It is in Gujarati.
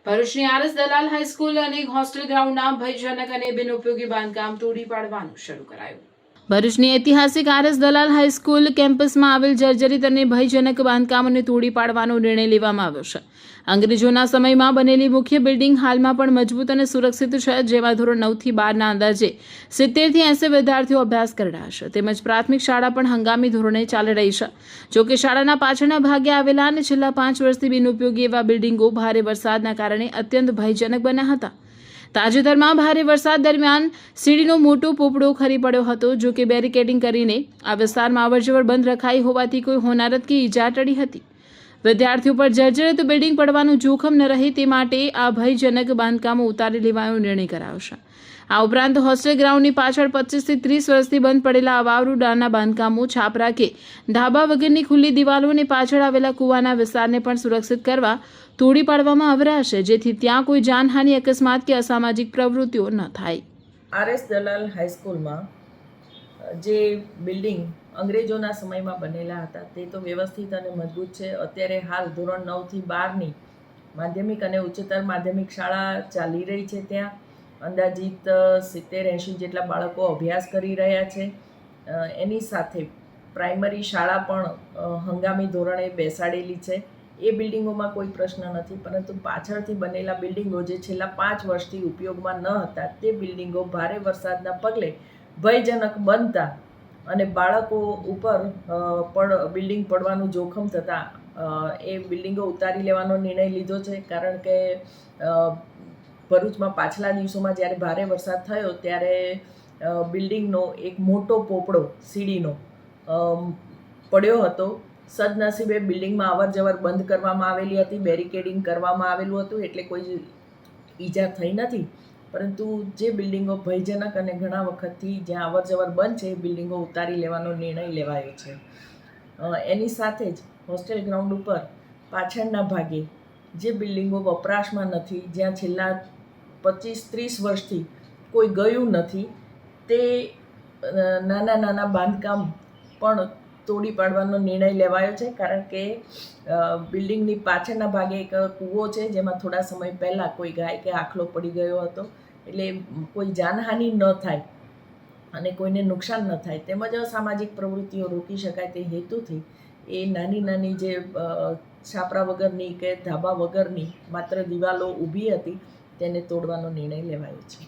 ભરૂચની આરએસ દલાલ હાઈસ્કૂલ અને હોસ્ટેલ ગ્રાઉન્ડના ભયજનક અને બિનઉપયોગી બાંધકામ તોડી પાડવાનું શરૂ કરાયું. ભરૂચની ઐતિહાસિક આરએસ દલાલ હાઈસ્કૂલ કેમ્પસમાં આવેલ જર્જરિત અને ભયજનક બાંધકામોને તોડી પાડવાનો નિર્ણય લેવામાં આવ્યો છે. અંગ્રેજોના સમયમાં બનેલી મુખ્ય બિલ્ડિંગ હાલમાં પણ મજબૂત અને સુરક્ષિત છે, જેમાં ધોરણ 9 થી 12ના અંદાજે 70 થી 80 વિદ્યાર્થીઓ અભ્યાસ કરી રહ્યા છે. તેમજ પ્રાથમિક શાળા પણ હંગામી ધોરણે ચાલી રહી છે. જોકે શાળાના પાછળના ભાગે આવેલા અને છેલ્લા 5 વર્ષથી બિનઉપયોગી એવા બિલ્ડિંગો ભારે વરસાદના કારણે અત્યંત ભયજનક બન્યા હતા. તાજેતરમાં ભારે વરસાદ દરમિયાન સીડીનો મોટો પોપડો ખરી પડ્યો હતો. જો કે બેરિકેડિંગ કરીને આ વિસ્તારમાં અવરજવર બંધ રખાઈ હોવાથી કોઈ હોનારત કે ઈજા ટળી હતી. વિદ્યાર્થીઓ પર જર્જરિત બિલ્ડિંગ પડવાનું જોખમ ન રહે તે માટે આ ભયજનક બાંધકામો ઉતારી લેવાનો નિર્ણય કરાયો છે. આ ઉપરાંત હોસ્ટેલ ગ્રાઉન્ડની પાછળ 25 થી 30 વર્ષથી બંધ પડેલા અવાવરૂ ડાળના બાંધકામો, છાપરા કે ધાબા વગરની ખુલ્લી દિવાલો અને પાછળ આવેલા કૂવાના વિસ્તારને પણ સુરક્ષિત કરવા તોડી પાડવામાં આવ્યા છે, જેથી ત્યાં કોઈ જાનહાનિ, અકસ્માત કે અસામાજિક પ્રવૃત્તિઓ ન થાય. આરએસ દલાલ હાઈસ્કૂલમાં જે બિલ્ડિંગ અંગ્રેજોના સમયમાં બનેલા હતા તે તો વ્યવસ્થિત અને મજબૂત છે. અત્યારે હાલ ધોરણ 9 થી 12ની માધ્યમિક અને ઉચ્ચતર માધ્યમિક શાળા ચાલી રહી છે. ત્યાં અંદાજિત 70-80 જેટલા બાળકો અભ્યાસ કરી રહ્યા છે. એની સાથે પ્રાઇમરી શાળા પણ હંગામી ધોરણે બેસાડેલી છે. એ બિલ્ડિંગોમાં કોઈ પ્રશ્ન નથી, પરંતુ પાછળથી બનેલા બિલ્ડિંગો જે છેલ્લા 5 વર્ષથી ઉપયોગમાં ન હતા તે બિલ્ડિંગો ભારે વરસાદના પગલે ભયજનક બનતા અને બાળકો ઉપર બિલ્ડિંગ પડવાનું જોખમ થતાં એ બિલ્ડિંગો ઉતારી લેવાનો નિર્ણય લીધો છે. કારણ કે ભરૂચમાં પાછલા દિવસોમાં જ્યારે ભારે વરસાદ થયો ત્યારે બિલ્ડિંગનો એક મોટો પોપડો સીડીનો પડ્યો હતો. સદનસીબે બિલ્ડિંગમાં અવરજવર બંધ કરવામાં આવેલી હતી, બેરિકેડિંગ કરવામાં આવેલું હતું, એટલે કોઈ ઈજા થઈ નથી. પરંતુ જે બિલ્ડિંગો ભયજનક અને ઘણા વખતથી જ્યાં અવરજવર બંધ છે એ બિલ્ડિંગો ઉતારી લેવાનો નિર્ણય લેવાયો છે. એની સાથે જ હોસ્ટેલ ગ્રાઉન્ડ ઉપર પાછળના ભાગે જે બિલ્ડિંગો વપરાશમાં નથી, જ્યાં છેલ્લા 25-30 વર્ષથી કોઈ ગયું નથી, તે નાના નાના બાંધકામ પણ તોડી પાડવાનો નિર્ણય લેવાયો છે. કારણ કે બિલ્ડિંગની પાછળના ભાગે એક કૂવો છે, જેમાં થોડા સમય પહેલાં કોઈ ગાય કે આખલો પડી ગયો હતો. એટલે કોઈ જાનહાનિ ન થાય અને કોઈને નુકસાન ન થાય, તેમજ અસામાજિક પ્રવૃત્તિઓ રોકી શકાય તે હેતુથી એ નાની નાની જે છાપરા વગરની કે ધાબા વગરની માત્ર દિવાલો ઊભી હતી તેને તોડવાનો નિર્ણય લેવાયો છે.